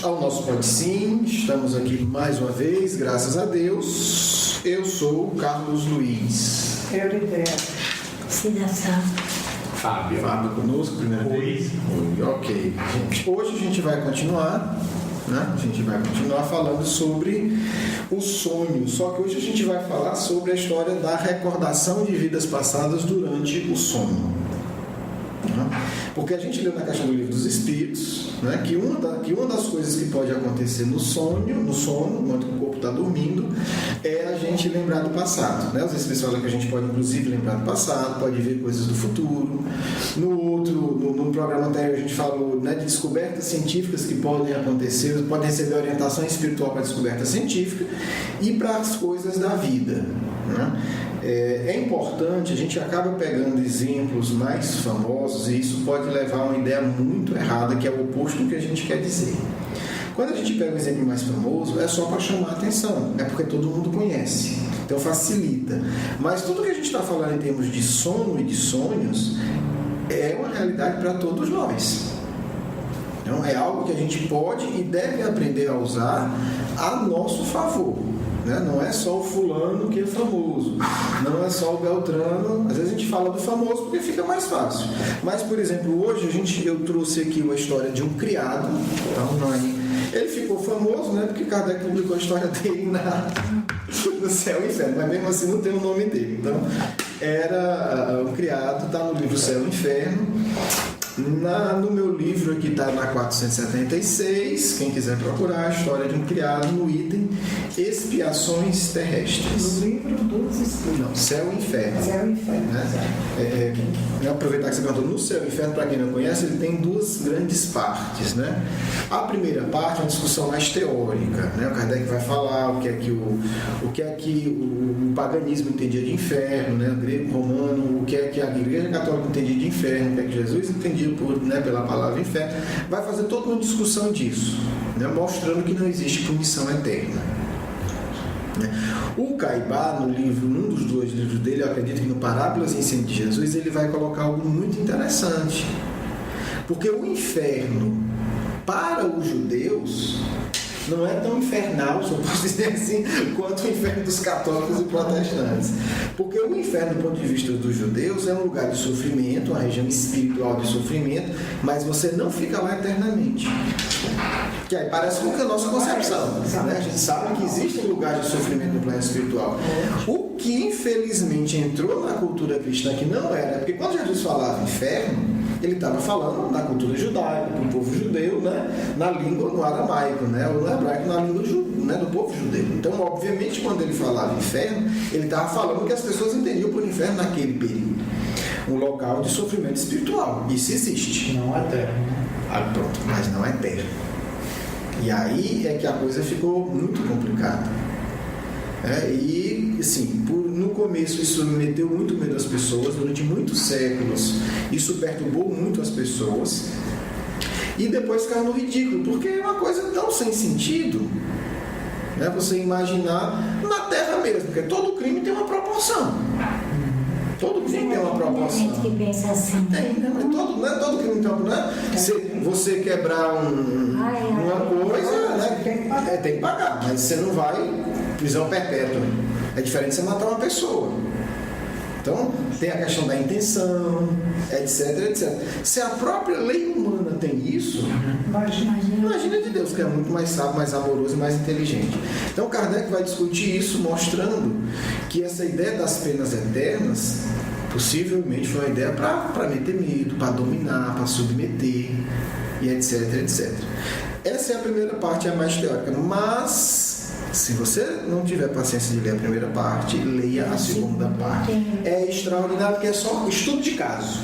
ao nosso Pode Sim. Estamos aqui mais uma vez, graças a Deus. Eu sou o Carlos Luiz. Eurideia. Citação. Fábio conosco, primeira vez. Oi, ok. Gente, hoje a gente vai continuar, né? A gente vai continuar falando sobre o sonho. Só que hoje a gente vai falar sobre a história da recordação de vidas passadas durante o sono. Porque a gente leu na Caixa do Livro dos Espíritos, né, que uma das coisas que pode acontecer no sono, enquanto o corpo está dormindo, é a gente lembrar do passado. Né? Os Espíritos falam que a gente pode inclusive lembrar do passado, pode ver coisas do futuro. No programa anterior a gente falou, né, de descobertas científicas que podem acontecer, podem receber orientação espiritual para a descoberta científica e para as coisas da vida. Né? É importante, a gente acaba pegando exemplos mais famosos e isso pode levar a uma ideia muito errada, que é o oposto do que a gente quer dizer. Quando a gente pega um exemplo mais famoso, é só para chamar a atenção, é porque todo mundo conhece, então facilita. Mas tudo que a gente está falando em termos de sono e de sonhos é uma realidade para todos nós. Então é algo que a gente pode e deve aprender a usar a nosso favor. Não é só o fulano que é famoso, não é só o Beltrano. Às vezes a gente fala do famoso porque fica mais fácil. Mas, por exemplo, hoje eu trouxe aqui uma história de um criado. Então, ele ficou famoso, né, porque Kardec publicou a história dele no Céu e Inferno, mas mesmo assim não tem o nome dele. Então, era um criado, está no livro Céu e Inferno. No meu livro aqui está na 476, quem quiser procurar a história de um criado no item Expiações Terrestres. No livro dos Espíritos. Não, Céu e Inferno. Céu e Inferno. Né? Aproveitar que você perguntou, no Céu e Inferno, para quem não conhece, ele tem duas grandes partes. Né? A primeira parte é uma discussão mais teórica. Né? O Kardec vai falar o que é que o paganismo entendia de inferno, né? O grego romano, o que é que a Igreja Católica entendia de inferno, o que é que Jesus entendia pela palavra inferno. Vai fazer toda uma discussão disso, né? Mostrando que não existe punição eterna. O Caibá, num dos dois livros dele, eu acredito que no Parábolas e Ensino de Jesus, ele vai colocar algo muito interessante. Porque o inferno, para os judeus, não é tão infernal, se eu posso dizer assim, quanto o inferno dos católicos e protestantes. Porque o inferno, do ponto de vista dos judeus, é um lugar de sofrimento, uma região espiritual de sofrimento, mas você não fica lá eternamente. Que aí parece com a nossa concepção. Né? A gente sabe que existem lugares de sofrimento no plano espiritual. O que, infelizmente, entrou na cultura cristã, que não era, porque quando Jesus falava inferno, ele estava falando na cultura judaica, do povo judeu, né? Na língua, no aramaico, né? Ou no hebraico, na língua do povo judeu. Então, obviamente, quando ele falava inferno, ele estava falando que as pessoas entendiam por inferno naquele período. Um local de sofrimento espiritual. Isso existe. Não eterno. Pronto, mas não é eterno. E aí é que a coisa ficou muito complicada. E, assim, no começo isso meteu muito medo às pessoas, durante muitos séculos isso perturbou muito as pessoas e depois caiu no ridículo, porque é uma coisa tão sem sentido, né? Você imaginar na Terra mesmo, porque todo crime tem uma proporção. Todo crime tem uma proporção. Tem gente que pensa assim. Tem, né? Mas todo crime tem uma proporção. Se você quebrar uma coisa, né? Tem que pagar, mas você não vai prisão perpétua. É diferente de você matar uma pessoa. Então, tem a questão da intenção, etc, etc. Se a própria lei humana tem isso, imagina de Deus, que é muito mais sábio, mais amoroso e mais inteligente. Então, Kardec vai discutir isso, mostrando que essa ideia das penas eternas possivelmente foi uma ideia para meter medo, para dominar, para submeter, e etc, etc. Essa é a primeira parte, é a mais teórica, mas se você não tiver paciência de ler a primeira parte, leia a segunda parte. É extraordinário, porque é só estudo de caso.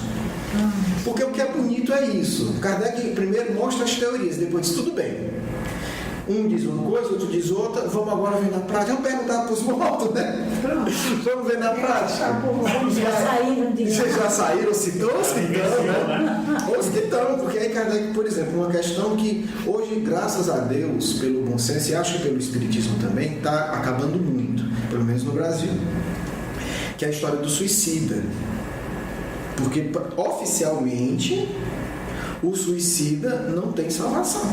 Porque o que é bonito é isso. Kardec primeiro mostra as teorias, depois diz tudo bem. Um diz uma coisa, outro diz outra. Vamos agora ver na prática. Vamos perguntar para os mortos, né? Vamos ver na prática. Vocês já saíram, se estão, né? Ou se estão, porque aí Kardec, por exemplo, uma questão que hoje, graças a Deus, pelo bom senso e acho que pelo espiritismo também, está acabando muito, pelo menos no Brasil, que é a história do suicida. Porque oficialmente o suicida não tem salvação.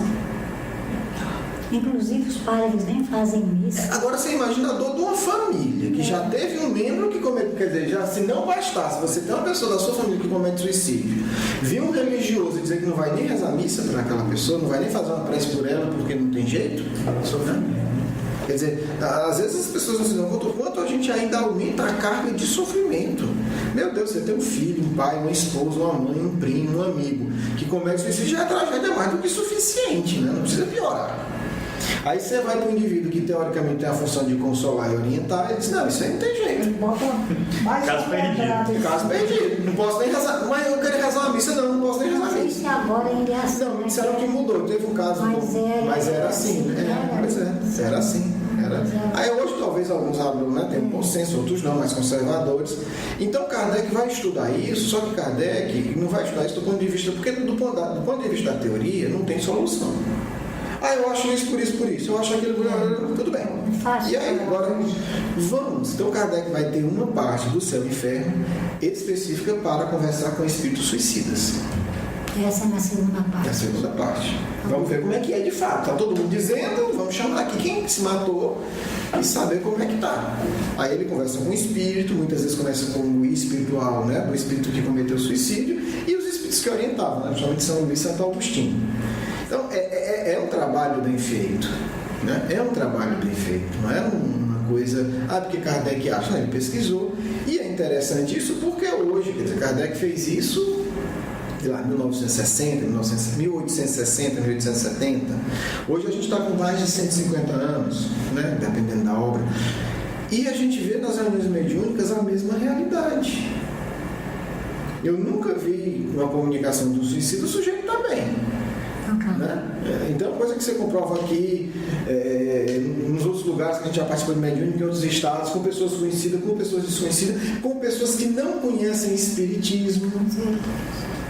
Inclusive os padres nem fazem missa. Agora você imagina a dor de uma família que já teve um membro que comete, quer dizer, já, se não bastasse você ter uma pessoa da sua família que comete suicídio, vir um religioso e dizer que não vai nem rezar missa para aquela pessoa, não vai nem fazer uma prece por ela porque não tem jeito, né? Quer dizer, às vezes as pessoas não se dão conta o quanto a gente ainda aumenta a carga de sofrimento. Meu Deus, você tem um filho, um pai, uma esposa, uma mãe, um primo, um amigo que comete suicídio, já é tragédia mais do que suficiente, né? Não precisa piorar. Aí você vai para um indivíduo que teoricamente tem a função de consolar e orientar, ele diz, não, isso aí não tem jeito. Caso perdido. Caso perdido. Não posso nem rezar. Mas eu quero rezar uma missa, não posso nem rezar uma missa. Agora ainda é assim. Não, me disseram que mudou. Teve um caso. Mas era assim, né? Pois é, era assim. Aí hoje talvez alguns alunos, né, têm um bom senso, outros não, mais conservadores. Então Kardec vai estudar isso, só que Kardec não vai estudar isso do ponto de vista, porque do ponto de vista da teoria não tem solução. Eu acho isso, por isso, eu acho aquilo, tudo bem. E aí, agora, vamos. Então, Kardec vai ter uma parte do céu e inferno específica para conversar com espíritos suicidas. Essa é na segunda parte. É a segunda parte. Vamos ver como é que é de fato. Está todo mundo dizendo, vamos chamar aqui quem se matou e saber como é que está. Aí ele conversa com o espírito, muitas vezes começa com o espiritual, né, do espírito que cometeu suicídio, e os espíritos que orientavam, né, principalmente São Luís e Santo Agostinho. Então, é um trabalho bem feito, né? É um trabalho bem feito, não é uma coisa... porque Kardec acha, ele pesquisou, e é interessante isso porque hoje, quer dizer, Kardec fez isso, sei lá, 1960, 1860, 1870, hoje a gente está com mais de 150 anos, né? Dependendo da obra, e a gente vê nas reuniões mediúnicas a mesma realidade. Eu nunca vi uma comunicação do suicídio, o sujeito está bem. Né? Então, coisa que você comprova aqui, nos outros lugares que a gente já participou de mediúnica, em outros estados, com pessoas conhecidas, com pessoas desconhecidas, com pessoas que não conhecem espiritismo.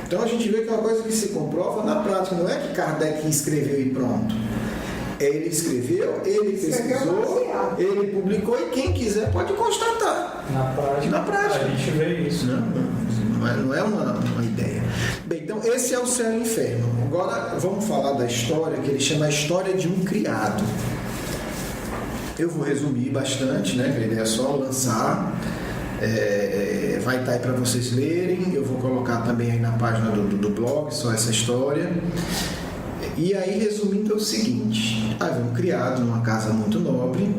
Então, a gente vê que é uma coisa que se comprova na prática, não é que Kardec escreveu e pronto. Ele escreveu, ele pesquisou, ele publicou e quem quiser pode constatar. Na prática. A gente vê isso. Não é uma ideia. Bem, então esse é o céu e o inferno. Agora vamos falar da história que ele chama a história de um criado. Eu vou resumir bastante, né? A ideia é só lançar. Vai estar aí para vocês lerem. Eu vou colocar também aí na página do blog só essa história. E aí, resumindo, é o seguinte: havia um criado numa casa muito nobre,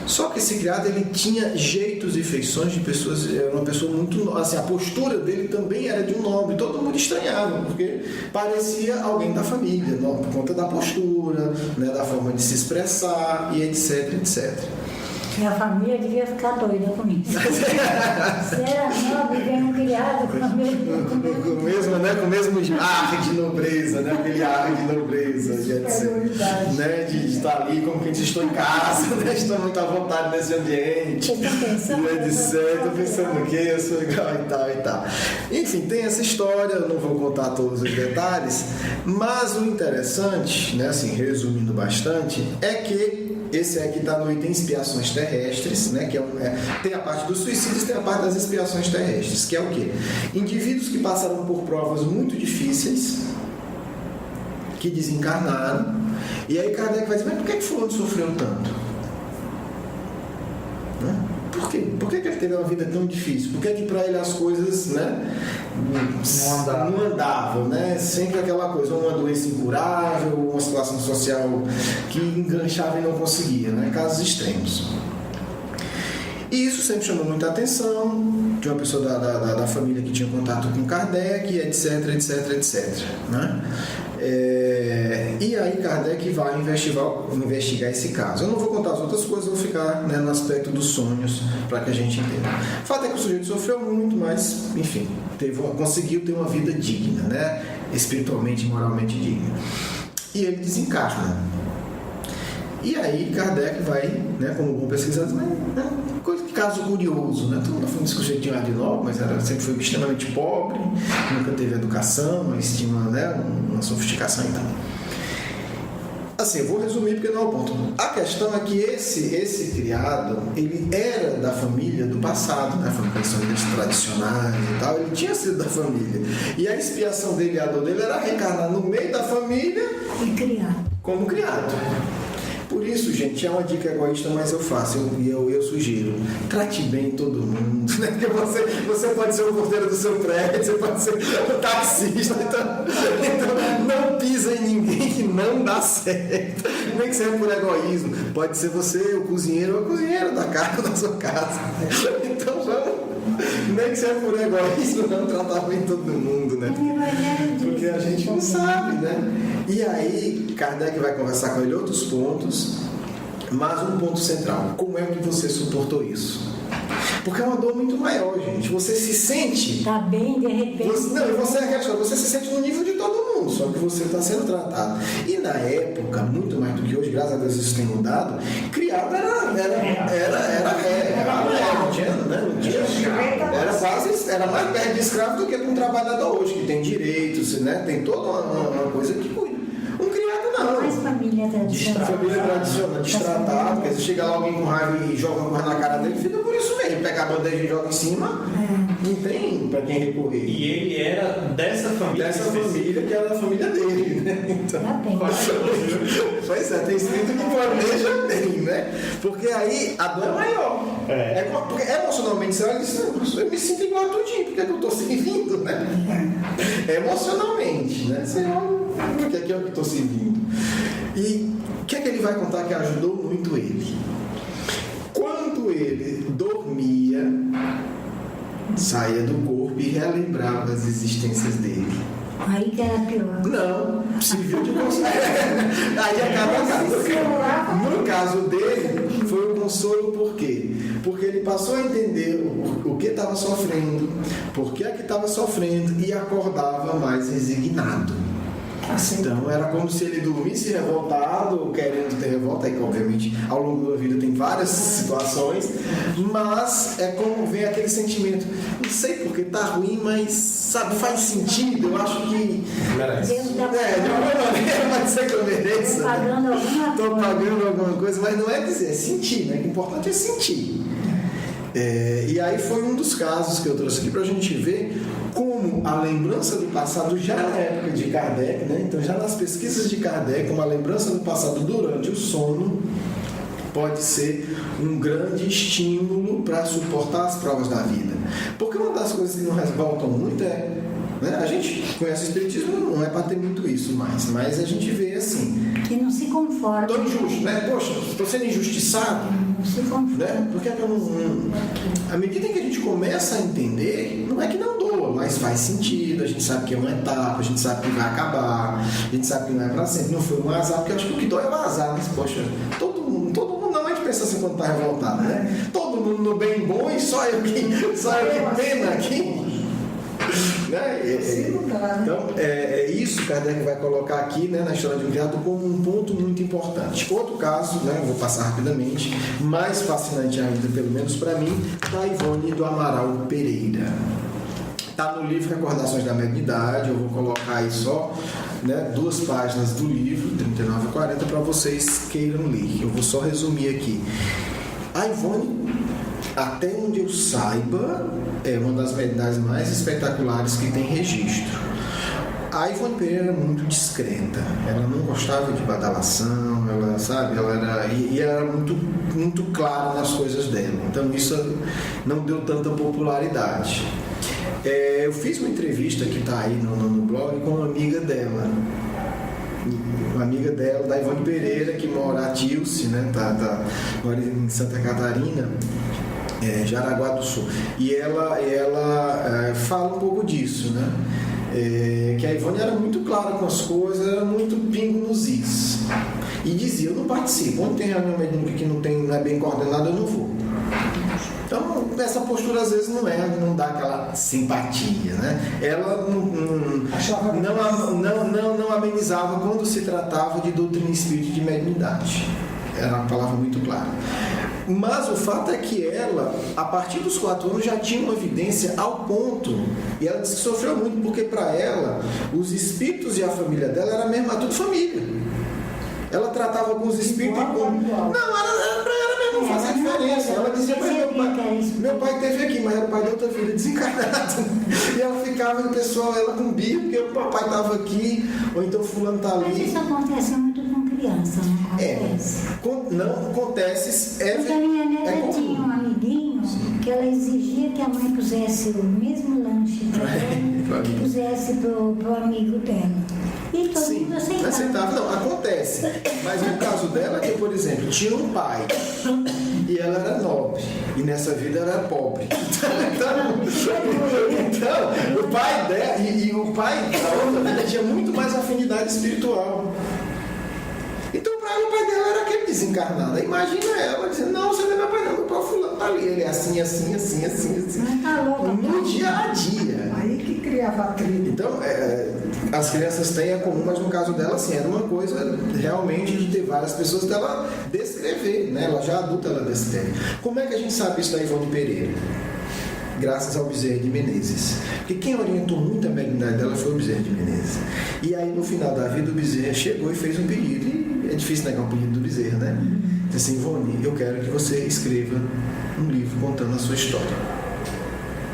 só que esse criado ele tinha jeitos e feições de pessoas, uma pessoa muito, assim, a postura dele também era de um nobre, todo mundo estranhava, porque parecia alguém da família, não, por conta da postura, né, da forma de se expressar e etc, etc. Minha família devia ficar doida com isso. Se era nobre, vem um criado com o mesmo ar de nobreza, né? Aquele ar de nobreza, né? De estar ali como quem diz, estou em casa, né? Estou muito à vontade nesse ambiente. Estou pensando que eu sou igual e tal. Enfim, tem essa história, eu não vou contar todos os detalhes, mas o interessante, né? Assim, resumindo bastante, é que esse aqui está no item expiações terrestres, né, que tem a parte dos suicídios, tem a parte das expiações terrestres, que é o quê? Indivíduos que passaram por provas muito difíceis, que desencarnaram, e aí Kardec vai dizer, mas por que fulano sofreu tanto? Né? Por quê? Por que ele teve uma vida tão difícil? Por que para ele as coisas, né, não andavam, né? Sempre aquela coisa, uma doença incurável, uma situação social que enganchava e não conseguia, né? Casos extremos. E isso sempre chamou muita atenção de uma pessoa da família que tinha contato com Kardec, etc, né? E aí Kardec vai investigar esse caso. Eu não vou contar as outras coisas, vou ficar, né, no aspecto dos sonhos para que a gente entenda. O fato é que o sujeito sofreu muito, mas, enfim, conseguiu ter uma vida digna, né? Espiritualmente e moralmente digna. E ele desencarna. E aí Kardec vai, né, como bom pesquisador, caso curioso, né? Todo mundo falando que o sujeito tinha de novo, mas sempre foi extremamente pobre, nunca teve educação, mas tinha uma sofisticação e tal. Assim, eu vou resumir porque não é o ponto. A questão é que esse criado, ele era da família do passado, né? Famílias tradicionais e tal, ele tinha sido da família. E a expiação dele, a dor dele era reencarnar no meio da família e criado. Como criado. isso, gente, é uma dica egoísta, mas eu faço, eu sugiro. Trate bem todo mundo, né? Porque você pode ser o porteiro do seu prédio, você pode ser o taxista, então não pisa em ninguém que não dá certo. Nem que seja por egoísmo. Pode ser você, o cozinheiro ou a cozinheira da casa, da sua casa. Então nem que seja por egoísmo, não tratar bem todo mundo, né? Porque a gente não sabe, né? E aí, Kardec vai conversar com ele outros pontos, mas um ponto central: como é que você suportou isso? Porque é uma dor muito maior, gente. Você se sente. Tá bem, de repente. Você se sente no nível de todo mundo, só que você está sendo tratado. E na época, muito mais do que hoje, graças a Deus isso tem mudado, criado era mais perto de escravo do que um trabalhador hoje, que tem direitos, né? Tem toda uma coisa que cuida. Um criado não. Mais família tradicional. Família tradicional, destratado, porque se chega lá alguém com raiva e joga uma coisa na cara dele, fica por isso mesmo. Pega a bandeja e joga em cima, não tem pra quem recorrer. E ele era dessa família. Dessa família, que era a família dele, né? Então, Tá bem. pois é, tem escrito que planeja bem, né? Porque aí a dor é maior. Porque emocionalmente você olha e diz, eu me sinto igual a tudinho, porque eu tô servindo, né? Emocionalmente, né? Você olha, porque aqui é o que eu tô servindo. E o que é que ele vai contar que ajudou muito ele? Quando ele dormia, saía do corpo e relembrava as existências dele. Aí que era pior. Não, serviu de consolo. Aí acaba. No caso dele, foi um consolo por quê? Porque ele passou a entender o que estava sofrendo, por que é que estava sofrendo e acordava mais resignado. Assim. Então era como se ele dormisse revoltado, querendo ter revolta, e obviamente ao longo da vida tem várias situações, mas é como vem aquele sentimento, não sei porque tá ruim, mas sabe, faz sentido, eu acho que Merece. Deus tá de alguma maneira pode ser que eu mereça. pagando alguma Estou coisa. pagando alguma coisa, mas não é dizer, é sentir, né? O importante é sentir. E aí foi um dos casos que eu trouxe aqui para a gente ver como a lembrança do passado, já na época de Kardec, né? Então já nas pesquisas de Kardec, uma lembrança do passado durante o sono pode ser um grande estímulo para suportar as provas da vida. Porque uma das coisas que nos revoltam muito é, né? A gente conhece o espiritismo, não é para ter muito isso mais, mas a gente vê assim, Que não se conforma. estou injusto, né? Poxa, estou sendo injustiçado, Não se conforma. né? Porque eu não... À medida em que a gente começa a entender, não é que não doa, mas faz sentido, a gente sabe que é uma etapa, a gente sabe que vai acabar, a gente sabe que não é para sempre, não foi um azar, porque eu acho que o que dói é o azar, mas poxa, todo mundo não, a gente pensa assim quando está revoltado, né? Todo mundo no bem bom e só eu que pena aqui. Né? Então, é isso que Kardec vai colocar aqui, né, na história de um criado como um ponto muito importante. Outro caso, né, vou passar rapidamente, mais fascinante ainda, pelo menos para mim, da Ivone do Amaral Pereira. Está no livro Recordações da Mediunidade, eu vou colocar aí só, né, 2 páginas do livro, 39 e 40, para vocês queiram ler. Eu vou só resumir aqui. A Ivone, até onde eu saiba, é uma das mediunidades mais espetaculares que tem registro. A Ivone Pereira era muito discreta, ela não gostava de badalação, ela era muito, muito clara nas coisas dela, então isso não deu tanta popularidade. Eu fiz uma entrevista que está aí no blog com uma amiga dela, da Ivone Pereira, que mora a Tilce, né? Mora em Santa Catarina, Jaraguá do Sul, e ela fala um pouco disso, né? Que a Ivone era muito clara com as coisas, era muito pingo nos is, e dizia, eu não participo, onde tem reunião mediúnica que não é bem coordenada, eu não vou. Então, essa postura às vezes não dá aquela simpatia, né? Ela não amenizava quando se tratava de doutrina espírita de mediunidade. Era uma palavra muito clara. Mas o fato é que ela, a partir dos 4 anos, já tinha uma evidência ao ponto, e ela disse que sofreu muito, porque para ela, os espíritos e a família dela era mesmo, tudo família. Ela tratava com os espíritos com... Não, era para ela mesmo, não fazia diferença. Ela dizia, mas meu pai teve aqui, mas era o pai de outra vida, desencarnado. E ela ficava, o pessoal, ela com bico, porque o papai estava aqui, ou então fulano está Mas ali. isso acontece muito com criança, não acontece? Não acontece. Porque a minha neta comum. tinha um amiguinho que ela exigia que a mãe pusesse o mesmo lanche para ela que pusesse pro amigo dela. E todo Sim, mundo aceitava. aceitava. Não, acontece. Mas no caso dela, que por exemplo, tinha um pai e ela era nobre, e nessa vida ela era pobre. Então o pai dela e o pai da outra vida tinha muito mais afinidade espiritual. Então, para ela, o pai dela era aquele desencarnado. Aí imagina ela dizendo: não, você não é meu pai, não, meu pai fulano tá ali. Ele é assim, assim, assim, assim, assim. Mas tá louca, No dia a dia. Aí que criava a tribo. Então, as crianças têm a comum, mas no caso dela, assim, era uma coisa realmente de ter várias pessoas dela descrever, né? Ela já adulta, ela descreve. Como é que a gente sabe isso da Ivone Pereira? Graças ao Bezerra de Menezes. Porque quem orientou muito a mediunidade dela foi o Bezerra de Menezes. E aí, no final da vida, o Bezerra chegou e fez um pedido. E é difícil negar um pedido do Bezerra, né? Disse assim: Ivone, eu quero que você escreva um livro contando a sua história.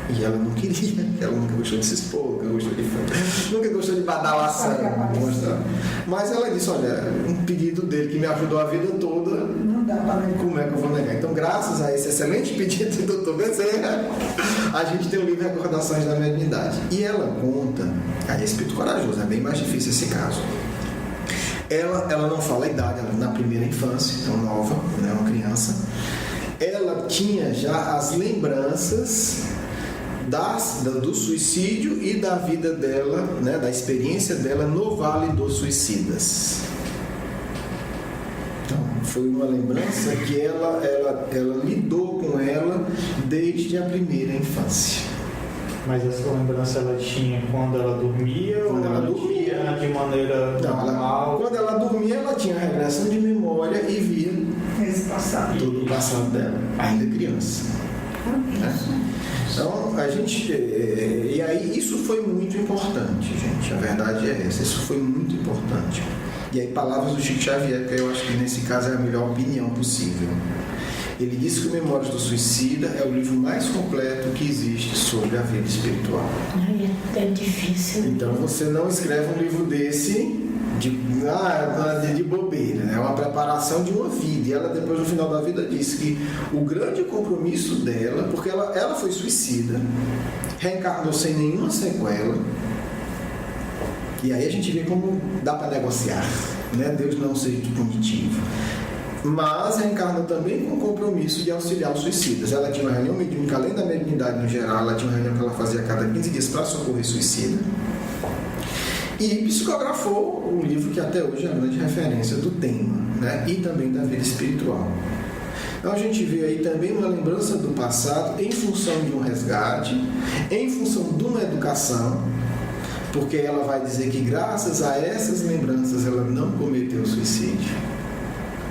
E ela não queria, ela nunca gostou de se expor, nunca gostou de badalação, mostrar. Mas ela disse: olha, um pedido dele que me ajudou a vida toda, Não dá para negar. como é que eu vou negar? Então, graças a esse excelente pedido do Dr. Bezerra, a gente tem o livro Recordações da Mediunidade. E ela conta, aí é espírito corajoso, é bem mais difícil esse caso. Ela não fala a idade, ela na primeira infância, então nova, né, uma criança. Ela tinha já as lembranças do suicídio e da vida dela, né, da experiência dela no Vale dos Suicidas. Então, foi uma lembrança que ela lidou com ela desde a primeira infância. Mas essa lembrança ela tinha quando ela dormia? Quando ou ela dormia. tinha de maneira normal? Quando ela dormia, ela tinha regressão de memória e via Esse passado. todo o passado dela, ainda criança. Né? Então, a gente. E aí, isso foi muito importante, gente. A verdade é essa. Isso foi muito importante. E aí, palavras do Chico Xavier, que eu acho que nesse caso é a melhor opinião possível. Ele disse que o Memórias do Suicida é o livro mais completo que existe sobre a vida espiritual. Ai, é difícil. Então, você não escreve um livro desse de bobeira, né? É uma preparação de uma vida. E ela depois no final da vida disse que o grande compromisso dela, porque ela foi suicida, reencarnou sem nenhuma sequela, e aí a gente vê como dá para negociar, né? Deus não seja punitivo, mas reencarnou também com o compromisso de auxiliar os suicidas. Ela tinha uma reunião mediúnica, além da mediunidade no geral, ela tinha uma reunião que ela fazia a cada 15 dias para socorrer suicida. E psicografou um livro que até hoje é a grande referência do tema, né? E também da vida espiritual. Então a gente vê aí também uma lembrança do passado em função de um resgate, em função de uma educação, porque ela vai dizer que graças a essas lembranças ela não cometeu suicídio.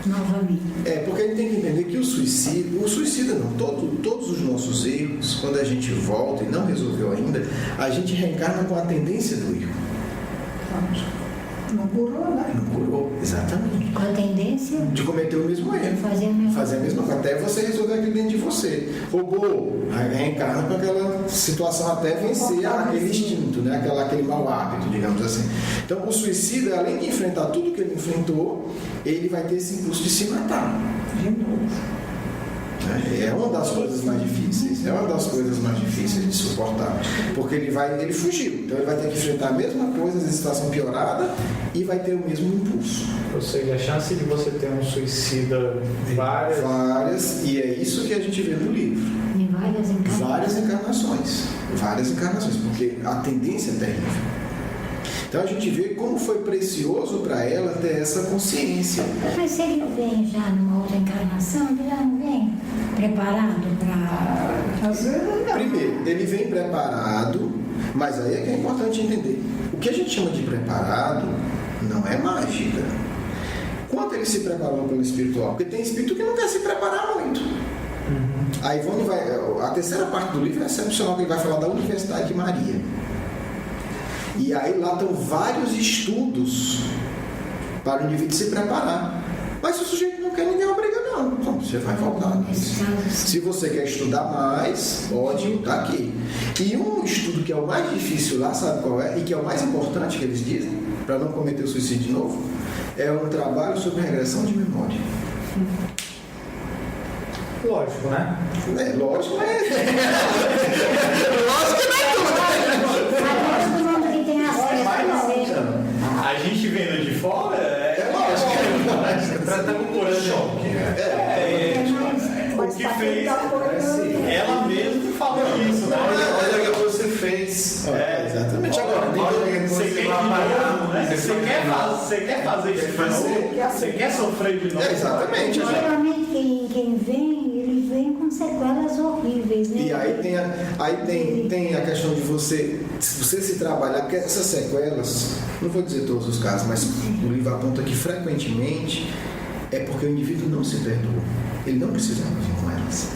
Novamente. Porque a gente tem que entender que o suicida não, todos os nossos erros, quando a gente volta e não resolveu ainda, a gente reencarna com a tendência do erro. Não curou, né? Não curou, exatamente. Com a tendência De cometer o mesmo erro. fazer A mesma coisa, até você resolver aquilo dentro de você. Roubou, reencarna com aquela situação até vencer aquele instinto, né? aquele mau hábito, digamos assim. Então, o suicida, além de enfrentar tudo que ele enfrentou, ele vai ter esse impulso de se matar. De novo. É uma das coisas mais difíceis. É uma das coisas mais difíceis de suportar. Porque ele fugiu. Então ele vai ter que enfrentar a mesma coisa, a situação piorada, e vai ter o mesmo impulso. Ou seja, a chance de você ter um suicida Várias, e é isso que a gente vê no livro. em várias encarnações. Várias encarnações, porque a tendência é terrível. Então a gente vê como foi precioso para ela ter essa consciência. Mas se ele vem já numa outra encarnação, ele já não vem preparado para... Às vezes não. Primeiro, ele vem preparado, mas aí é que é importante entender. O que a gente chama de preparado não é mágica. Quanto ele se preparou pelo espiritual? Porque tem espírito que não quer se preparar muito. A Ivone a terceira parte do livro é excepcional, que ele vai falar da Universidade de Maria. E aí lá estão vários estudos para o indivíduo se preparar. Mas se o sujeito não quer, ninguém obriga não. Então, você vai voltar. Se você quer estudar mais, pode estar aqui. E um estudo que é o mais difícil lá, sabe qual é? E que é o mais importante que eles dizem, para não cometer o suicídio de novo, é um trabalho sobre regressão de memória. Lógico, né? É lógico, mas... lógico que não é tudo. Agora todo mundo que tem acesso a ver. A gente vendo de fora É lógico. tratamos por choque. O que fez. Ela mesma falou isso, né? Olha o que você fez. Exatamente. Agora, Você quer de novo, né? Você quer fazer isso de novo? Você quer sofrer de novo? exatamente. Geralmente quem vem, ele vem com sequelas horríveis, né? E aí tem a questão de você, se você se trabalhar, porque essas sequelas, não vou dizer todos os casos, mas o livro aponta que frequentemente é porque o indivíduo não se perdoou. Ele não precisava vir com elas.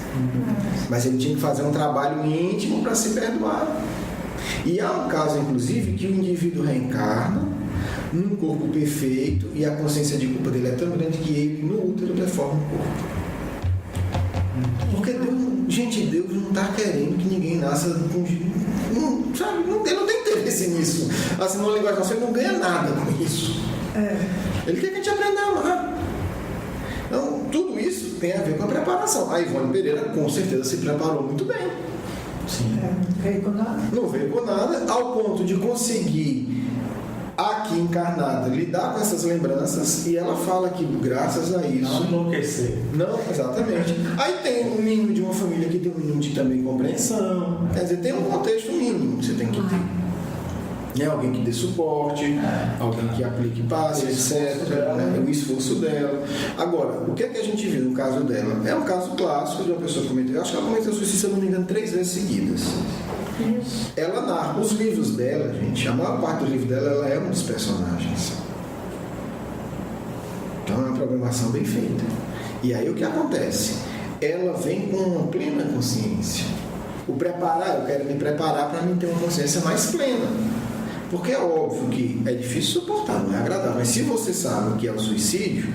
Mas ele tinha que fazer um trabalho íntimo para se perdoar. E há um caso, inclusive, que o indivíduo reencarna num corpo perfeito e a consciência de culpa dele é tão grande que ele, no útero, deforma o corpo. Porque Deus não está querendo que ninguém nasça com... sabe? Ele não tem interesse nisso. Assim, numa linguagem nossa, ele não ganha nada com isso. Ele quer que a gente aprenda a amar. Então, tudo isso tem a ver com a preparação. A Ivone Pereira, com certeza, se preparou muito bem. Sim. Não veio com nada. Não veio com nada, ao ponto de conseguir, aqui encarnada, lidar com essas lembranças, e ela fala que, graças a isso... Não enlouquecer. Não, exatamente. Aí tem um mínimo de uma família que tem um mínimo de também compreensão. Quer dizer, tem um contexto mínimo que você tem que ter. Alguém que dê suporte, alguém que aplique passe, etc. O esforço dela. Agora, o que é que a gente viu no caso dela? É um caso clássico de uma pessoa que cometeu, acho que ela cometeu suicídio, se eu não me engano, 3 vezes seguidas. Ela narra, os livros dela, gente, a maior parte do livro dela, ela é um dos personagens. Então é uma programação bem feita. E aí o que acontece? Ela vem com uma plena consciência. O preparar, eu quero me preparar para mim ter uma consciência mais plena. Porque é óbvio que é difícil suportar, não é agradável. Mas se você sabe o que é o suicídio,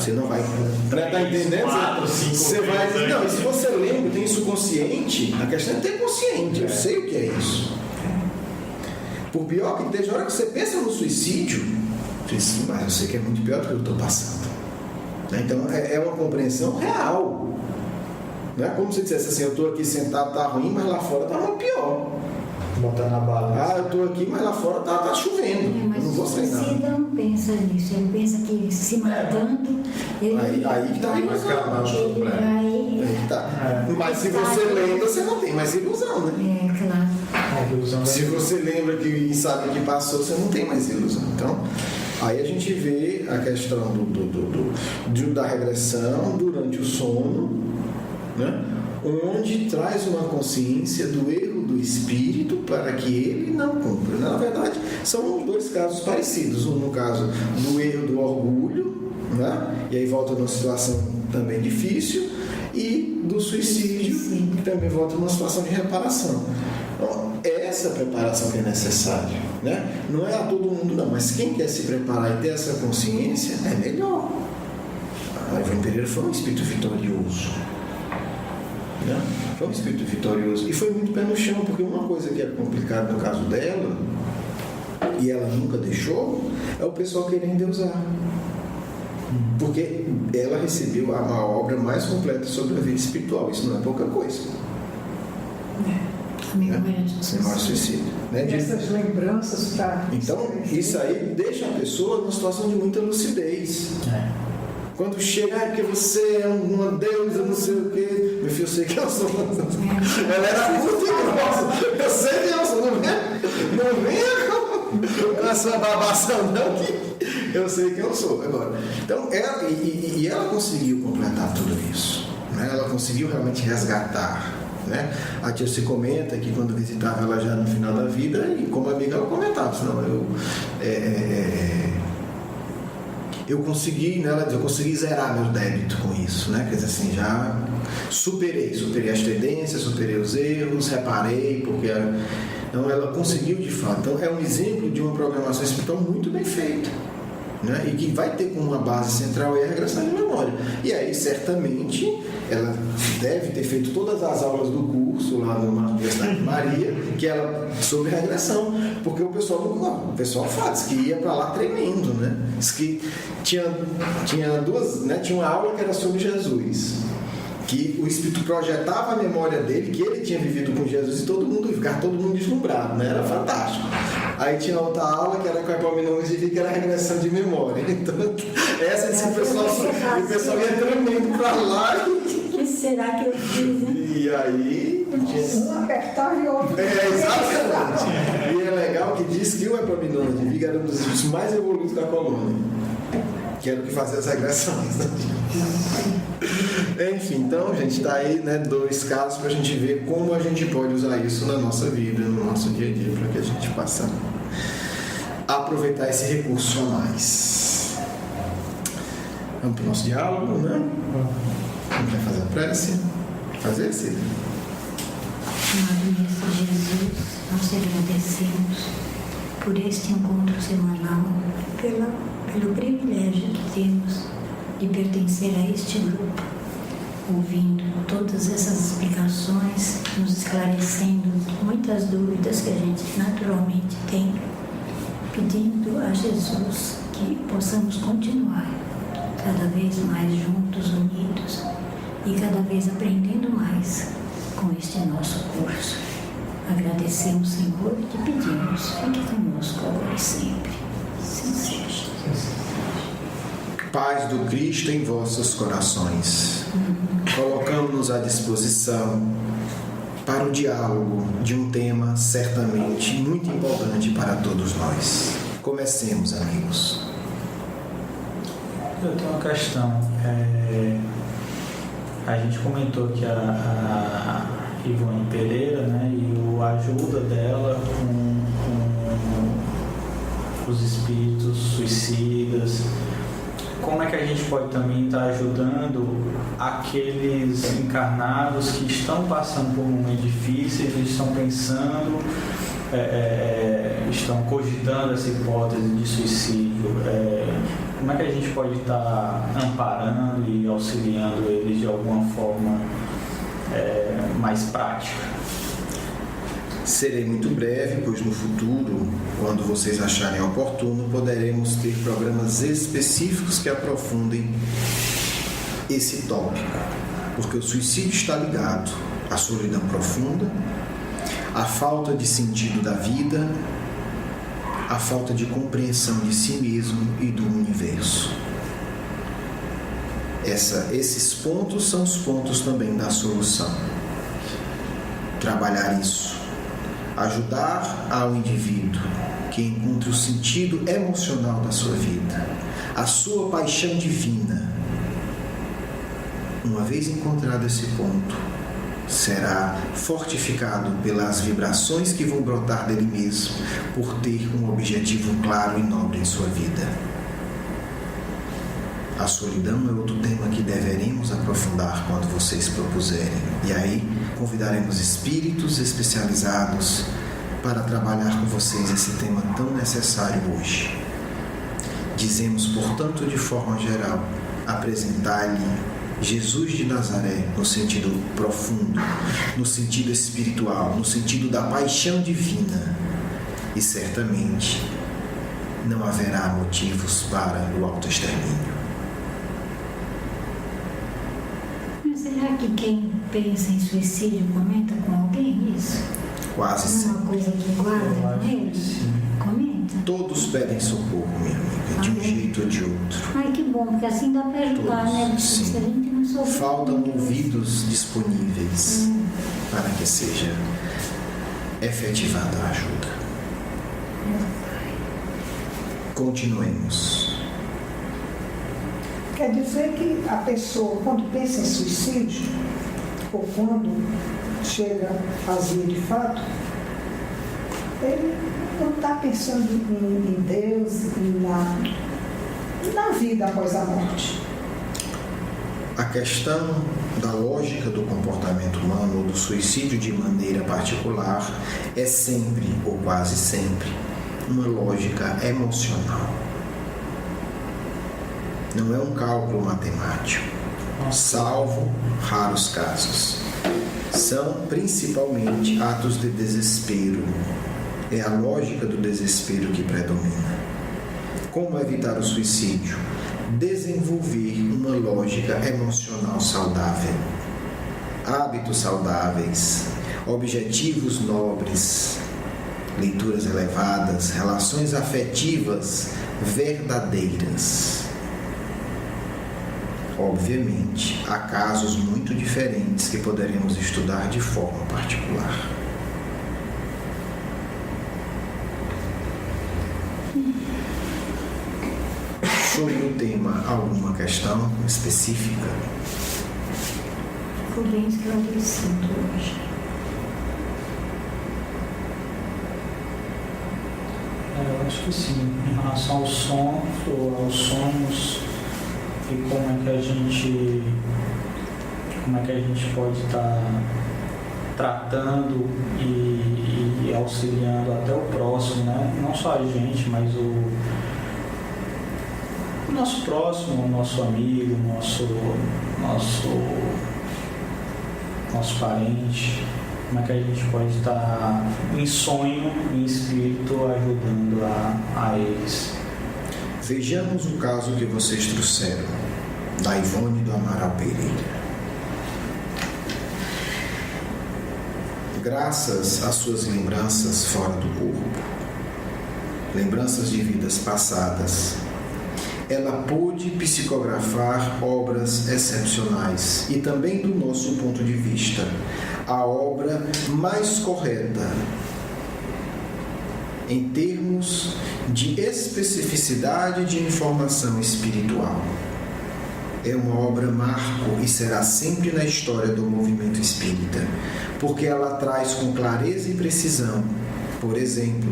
você não vai... Tá entendendo? Você vai... Não, e se você lembra, tem isso consciente, a questão é ter consciente. Eu sei o que é isso. Por pior que esteja, a hora que você pensa no suicídio, você diz, mas eu sei que é muito pior do que eu estou passando. Então, é uma compreensão real. Não é como se dissesse assim, eu estou aqui sentado, tá ruim, mas lá fora tá muito pior. Botar na balança. Eu estou aqui, mas lá fora tá chovendo. Mas eu não vou o sair nada. suicida não pensa nisso. Ele pensa que se matando... Aí que tá a ilusão. Aí que tá. Mas se você lembra, você não tem mais ilusão, né? É, claro. Se você lembra que sabe que passou, você não tem mais ilusão. Então, aí a gente vê a questão da regressão durante o sono, né? Onde traz uma consciência do erro do espírito para que ele não cumpra. Na verdade, são os dois casos parecidos. Um no caso do erro do orgulho, né? E aí volta numa situação também difícil, e do suicídio, que também volta numa situação de reparação. Então, é essa preparação que é necessária, né? Não é a todo mundo não, mas quem quer se preparar e ter essa consciência é melhor. A Ivone Pereira foi um espírito vitorioso. Foi um espírito vitorioso e foi muito pé no chão, porque uma coisa que é complicada no caso dela, e ela nunca deixou, é o pessoal querer endeusar, porque ela recebeu a obra mais completa sobre a vida espiritual. Isso não é pouca coisa. Memória suicida, né? Essas lembranças para... Então isso aí deixa a pessoa numa situação de muita lucidez. Quando chega, porque você é uma deusa, não sei o quê. Meu filho, eu sei que eu sou. Ela era muito grossa. Eu sei que eu sou. Não venha com essa babação, não, que eu sei que eu sou. Agora, então, ela conseguiu completar tudo isso. Né? Ela conseguiu realmente resgatar. Né? A tia se comenta que quando visitava ela já no final da vida, e como amiga ela comentava, senão eu consegui, né, ela diz, eu consegui zerar meu débito com isso, né? Quer dizer assim, já superei as tendências, superei os erros, reparei, porque então ela conseguiu de fato. Então é um exemplo de uma programação espiritual muito bem feita, né? E que vai ter como uma base central a regressão de memória. E aí certamente ela deve ter feito todas as aulas do curso lá na Universidade de Maria, que era sobre regressão, porque o pessoal fala, diz que ia para lá tremendo, né? Diz que tinha duas, né? Tinha uma aula que era sobre Jesus, que o Espírito projetava a memória dele, que ele tinha vivido com Jesus, e ficava todo mundo deslumbrado, né? Era fantástico. Aí tinha outra aula que era com a Epaminondas, que era a regressão de memória. Então, essa disse que o pessoal ia tremendo para lá. O que será que eu fiz, né? E aí... Um apertava e o outro... Exatamente. E é legal que diz que o Epaminondas era um dos espíritos mais evoluídos da colônia, que era o que fazia as regressões. Enfim, então, gente, tá aí, né, 2 casos para a gente ver como a gente pode usar isso na nossa vida, no nosso dia a dia, para que a gente possa aproveitar esse recurso a mais. Vamos para o nosso diálogo, né? Vamos fazer a prece? Fazer, Cida? Amado Mestre Jesus, nós te agradecemos por este encontro semanal, pelo privilégio que temos de pertencer a este grupo, ouvindo todas essas explicações, nos esclarecendo muitas dúvidas que a gente naturalmente tem, pedindo a Jesus que possamos continuar cada vez mais juntos, unidos e cada vez aprendendo mais com este nosso curso. Agradecemos, Senhor, e te pedimos, fique conosco agora e sempre. Sim seja. Paz do Cristo em vossos corações. Colocamos-nos à disposição para o diálogo de um tema certamente muito importante para todos nós. Comecemos, amigos. Eu tenho uma questão. A gente comentou que a Ivone Pereira, né, e a ajuda dela com os espíritos suicidas. Como é que a gente pode também estar ajudando aqueles encarnados que estão passando por momentos difíceis, eles estão pensando, estão cogitando essa hipótese de suicídio? Como é que a gente pode estar amparando e auxiliando eles de alguma forma mais prática? Serei muito breve, pois no futuro, quando vocês acharem oportuno, poderemos ter programas específicos que aprofundem esse tópico, porque o suicídio está ligado à solidão profunda, à falta de sentido da vida, à falta de compreensão de si mesmo e do universo. Esses pontos são os pontos também da solução. Trabalhar isso. Ajudar ao indivíduo que encontre o sentido emocional da sua vida, a sua paixão divina. Uma vez encontrado esse ponto, será fortificado pelas vibrações que vão brotar dele mesmo, por ter um objetivo claro e nobre em sua vida. A solidão é outro tema que deveremos aprofundar quando vocês propuserem. E aí convidaremos espíritos especializados para trabalhar com vocês esse tema tão necessário hoje. Dizemos, portanto, de forma geral, apresentar-lhe Jesus de Nazaré no sentido profundo, no sentido espiritual, no sentido da paixão divina. E certamente não haverá motivos para o autoextermínio. Será que quem pensa em suicídio comenta com alguém isso? Quase sempre. Não é uma coisa que guarda com ele? Comenta? Todos pedem socorro, minha amiga, de um jeito ou de outro. Ai, que bom, porque assim dá para ajudar, Todos, né? sim. Se a gente não souber. Faltam ouvidos disponíveis para que seja efetivada a ajuda. Continuemos. Quer dizer que a pessoa, quando pensa em suicídio, ou quando chega a fazer de fato, ele não está pensando em Deus, na vida após a morte. A questão da lógica do comportamento humano ou do suicídio de maneira particular é sempre, ou quase sempre, uma lógica emocional. Não é um cálculo matemático. salvo raros casos. São principalmente atos de desespero. É a lógica do desespero que predomina. Como evitar o suicídio? Desenvolver uma lógica emocional saudável, hábitos saudáveis, objetivos nobres, leituras elevadas, relações afetivas verdadeiras. Obviamente, há casos muito diferentes que poderemos estudar de forma particular. Sobre o tema, alguma questão específica? Foi bem esclarecido hoje. Eu acho que sim. Em relação aos sonhos e como é que a gente pode estar tratando e auxiliando até o próximo, né? Não só a gente, mas o nosso próximo, o nosso amigo, nosso parente. Como é que a gente pode estar em sonho, em espírito, ajudando a eles? Vejamos o caso que vocês trouxeram, da Ivone do Amaral Pereira. Graças às suas lembranças fora do corpo, lembranças de vidas passadas, ela pôde psicografar obras excepcionais e também, do nosso ponto de vista, a obra mais correta em termos de especificidade de informação espiritual. É uma obra marco e será sempre na história do movimento espírita, porque ela traz com clareza e precisão, por exemplo,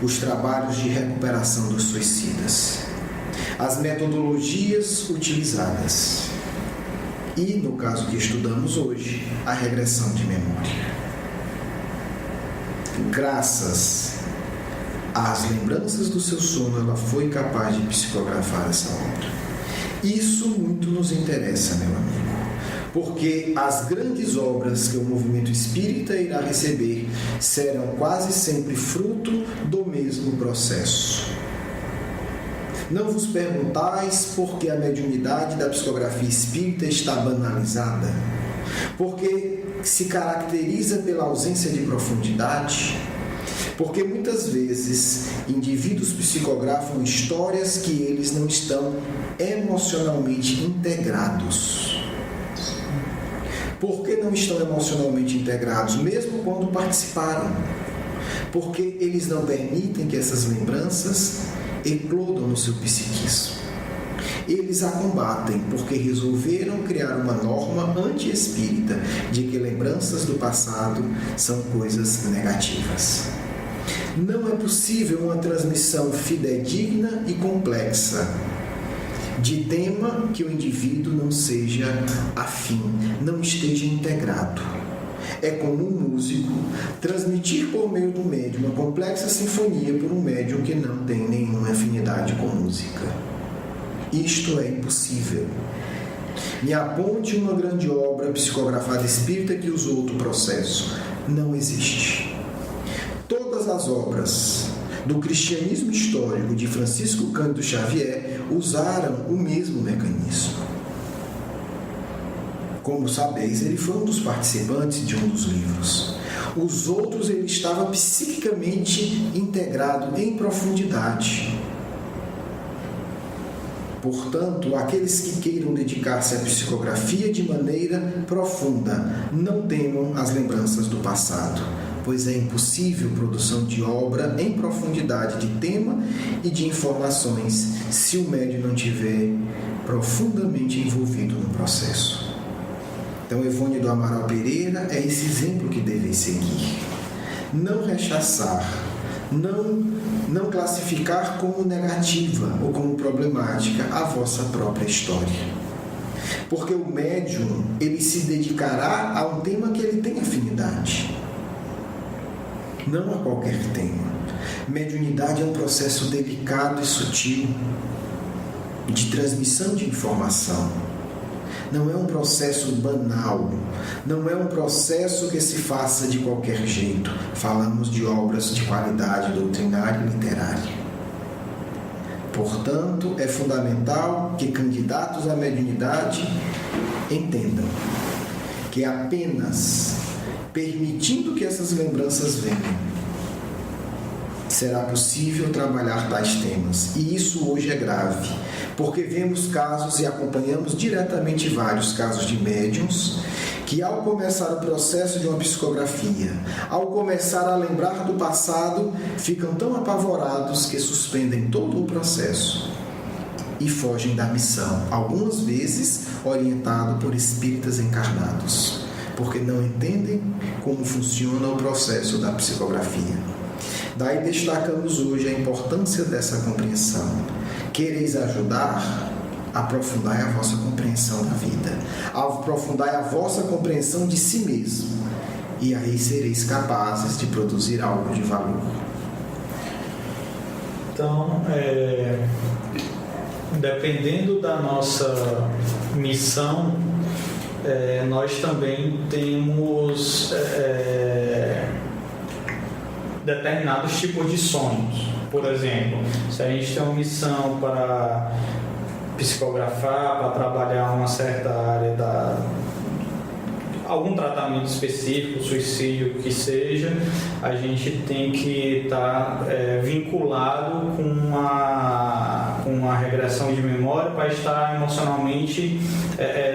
os trabalhos de recuperação dos suicidas, as metodologias utilizadas e, no caso que estudamos hoje, a regressão de memória. Graças às lembranças do seu sono, ela foi capaz de psicografar essa obra. Isso muito nos interessa, meu amigo, porque as grandes obras que o movimento espírita irá receber serão quase sempre fruto do mesmo processo. Não vos perguntais por que a mediunidade da psicografia espírita está banalizada, porque se caracteriza pela ausência de profundidade, porque muitas vezes indivíduos psicografam histórias que eles não estão emocionalmente integrados. Por que não estão emocionalmente integrados, mesmo quando participaram? Porque eles não permitem que essas lembranças eclodam no seu psiquismo. Eles a combatem porque resolveram criar uma norma anti-espírita de que lembranças do passado são coisas negativas. Não é possível uma transmissão fidedigna e complexa de tema que o indivíduo não seja afim, não esteja integrado. É como um músico transmitir por meio do médium uma complexa sinfonia por um médium que não tem nenhuma afinidade com música. Isto é impossível. Me aponte uma grande obra psicografada espírita que usou outro processo. Não existe. Todas as obras do cristianismo histórico de Francisco Cândido Xavier usaram o mesmo mecanismo. Como sabeis, ele foi um dos participantes de um dos livros. Os outros, ele estava psiquicamente integrado em profundidade. Portanto, aqueles que queiram dedicar-se à psicografia de maneira profunda, não temam as lembranças do passado, pois é impossível produção de obra em profundidade de tema e de informações se o médium não estiver profundamente envolvido no processo. Então, Ivone do Amaral Pereira é esse exemplo que deveis seguir. Não rechaçar, não classificar como negativa ou como problemática a vossa própria história. Porque o médium, ele se dedicará a um tema que ele tem afinidade. Não a qualquer tema. Mediunidade é um processo delicado e sutil de transmissão de informação. não é um processo banal, não é um processo que se faça de qualquer jeito. Falamos de obras de qualidade doutrinária e literária. Portanto, é fundamental que candidatos à mediunidade entendam que apenas permitindo que essas lembranças venham, será possível trabalhar tais temas. E isso hoje é grave, porque vemos casos e acompanhamos diretamente vários casos de médiuns que, ao começar o processo de uma psicografia, ao começar a lembrar do passado, ficam tão apavorados que suspendem todo o processo e fogem da missão, algumas vezes orientado por espíritas encarnados, porque não entendem como funciona o processo da psicografia. Daí destacamos hoje a importância dessa compreensão. Quereis ajudar? Aprofundai a vossa compreensão da vida. Aprofundai a vossa compreensão de si mesmo. E aí sereis capazes de produzir algo de valor. Então, dependendo da nossa missão, nós também temos determinados tipos de sonhos. Por exemplo, se a gente tem uma missão para psicografar, para trabalhar uma certa área algum tratamento específico, suicídio, que seja, a gente tem que estar vinculado com uma regressão de memória para estar emocionalmente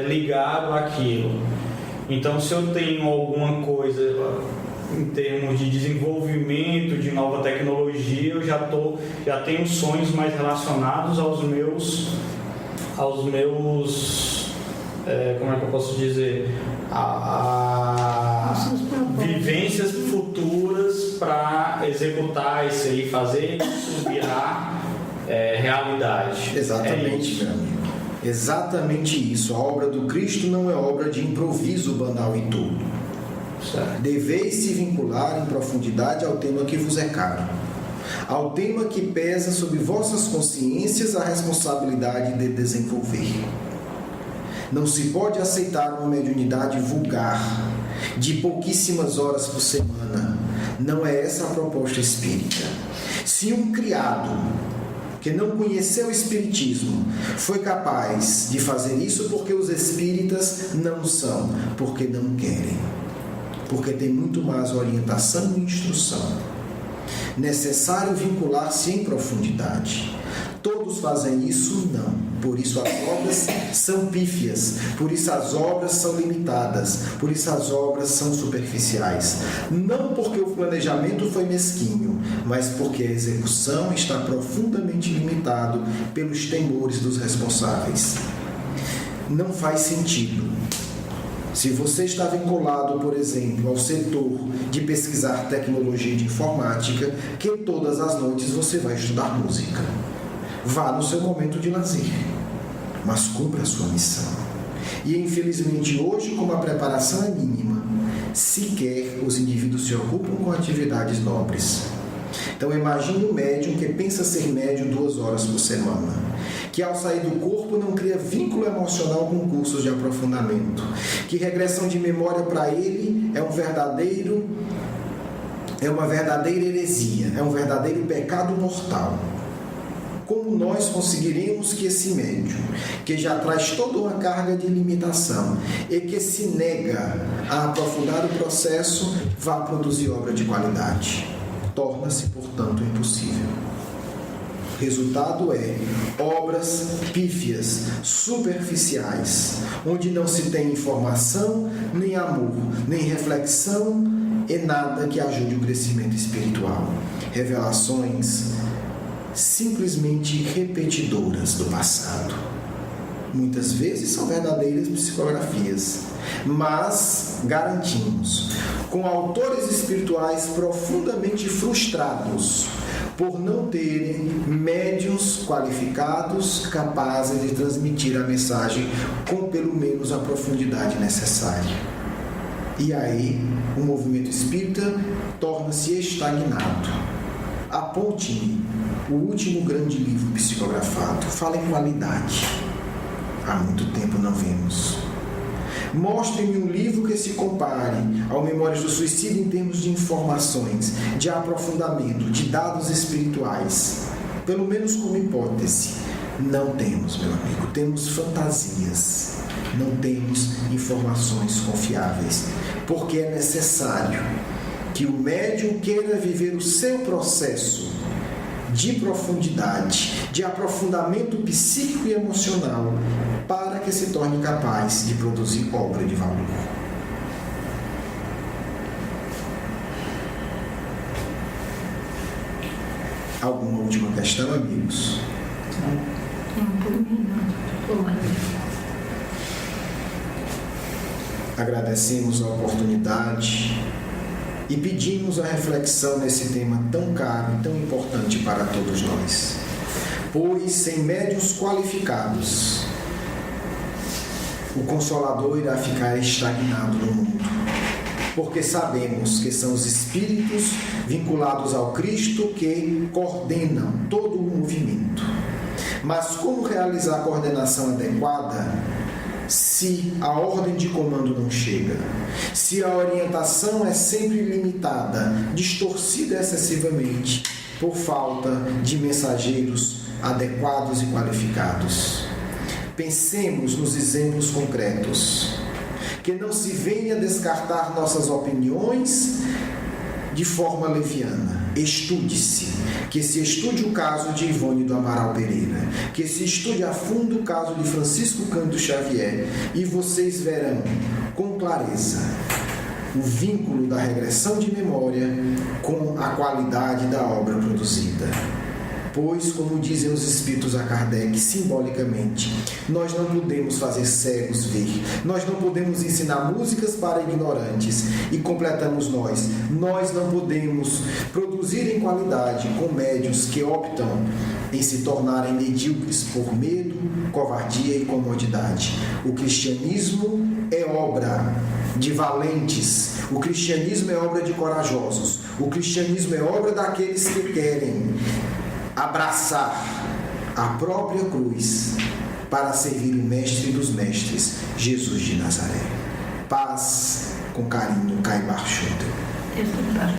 ligado àquilo. Então, se eu tenho alguma coisa em termos de desenvolvimento de nova tecnologia, eu já tenho sonhos mais relacionados aos meus como é que eu posso dizer, vivências futuras para executar isso aí, fazer isso virar realidade. Exatamente, meu amigo. Exatamente isso. A obra do Cristo não é obra de improviso banal e tolo. Deveis se vincular em profundidade ao tema que vos é caro, ao tema que pesa sobre vossas consciências a responsabilidade de desenvolver. Não se pode aceitar uma mediunidade vulgar, de pouquíssimas horas por semana. Não é essa a proposta espírita. Se um criado que não conheceu o espiritismo foi capaz de fazer isso, porque os espíritas não são, porque não querem, porque tem muito mais orientação e instrução. Necessário vincular-se em profundidade. Todos fazem isso? Não. Por isso as obras são pífias, por isso as obras são limitadas, por isso as obras são superficiais. Não porque o planejamento foi mesquinho, mas porque a execução está profundamente limitado pelos temores dos responsáveis. Não faz sentido. Se você está vinculado, por exemplo, ao setor de pesquisar tecnologia de informática, que todas as noites você vai estudar música. Vá no seu momento de lazer, mas cumpra a sua missão. E infelizmente hoje, como a preparação é mínima, sequer os indivíduos se ocupam com atividades nobres. Então imagine um médium que pensa ser médium 2 horas por semana, que ao sair do corpo não cria vínculo emocional com cursos de aprofundamento, que regressão de memória para ele é uma verdadeira heresia, é um verdadeiro pecado mortal. Como nós conseguiremos que esse médium, que já traz toda uma carga de limitação e que se nega a aprofundar o processo, vá produzir obra de qualidade? Torna-se, portanto, impossível. O resultado é obras pífias, superficiais, onde não se tem informação, nem amor, nem reflexão e nada que ajude o crescimento espiritual. Revelações simplesmente repetidoras do passado. Muitas vezes são verdadeiras psicografias, mas garantimos, com autores espirituais profundamente frustrados por não terem médiuns qualificados capazes de transmitir a mensagem com pelo menos a profundidade necessária. E aí o movimento espírita torna-se estagnado. Aponte-me o último grande livro psicografado. Fala em qualidade. há muito tempo não vemos. Mostre-me um livro que se compare ao Memórias do Suicídio em termos de informações, de aprofundamento, de dados espirituais. Pelo menos como hipótese. Não temos, meu amigo. Temos fantasias. Não temos informações confiáveis. Porque é necessário que o médium queira viver o seu processo de profundidade, de aprofundamento psíquico e emocional, para que se torne capaz de produzir obra de valor. Alguma última questão, amigos? Agradecemos a oportunidade e pedimos a reflexão nesse tema tão caro e tão importante para todos nós. Pois, sem médiuns qualificados, o Consolador irá ficar estagnado no mundo, porque sabemos que são os espíritos vinculados ao Cristo que coordenam todo o movimento. Mas como realizar a coordenação adequada se a ordem de comando não chega? Se a orientação é sempre limitada, distorcida excessivamente por falta de mensageiros adequados e qualificados? Pensemos nos exemplos concretos. Que não se venha descartar nossas opiniões de forma leviana. Estude-se. Que se estude o caso de Ivone do Amaral Pereira. Que se estude a fundo o caso de Francisco Cândido Xavier. E vocês verão com clareza o vínculo da regressão de memória com a qualidade da obra produzida. Pois, como dizem os espíritos a Kardec, simbolicamente, nós não podemos fazer cegos ver, nós não podemos ensinar músicas para ignorantes, e completamos nós não podemos produzir em qualidade com médiuns que optam em se tornarem medíocres por medo, covardia e comodidade. O cristianismo é obra de valentes, o cristianismo é obra de corajosos, o cristianismo é obra daqueles que querem abraçar a própria cruz para servir o mestre dos mestres, Jesus de Nazaré. Paz, com carinho, Caibar Schutter.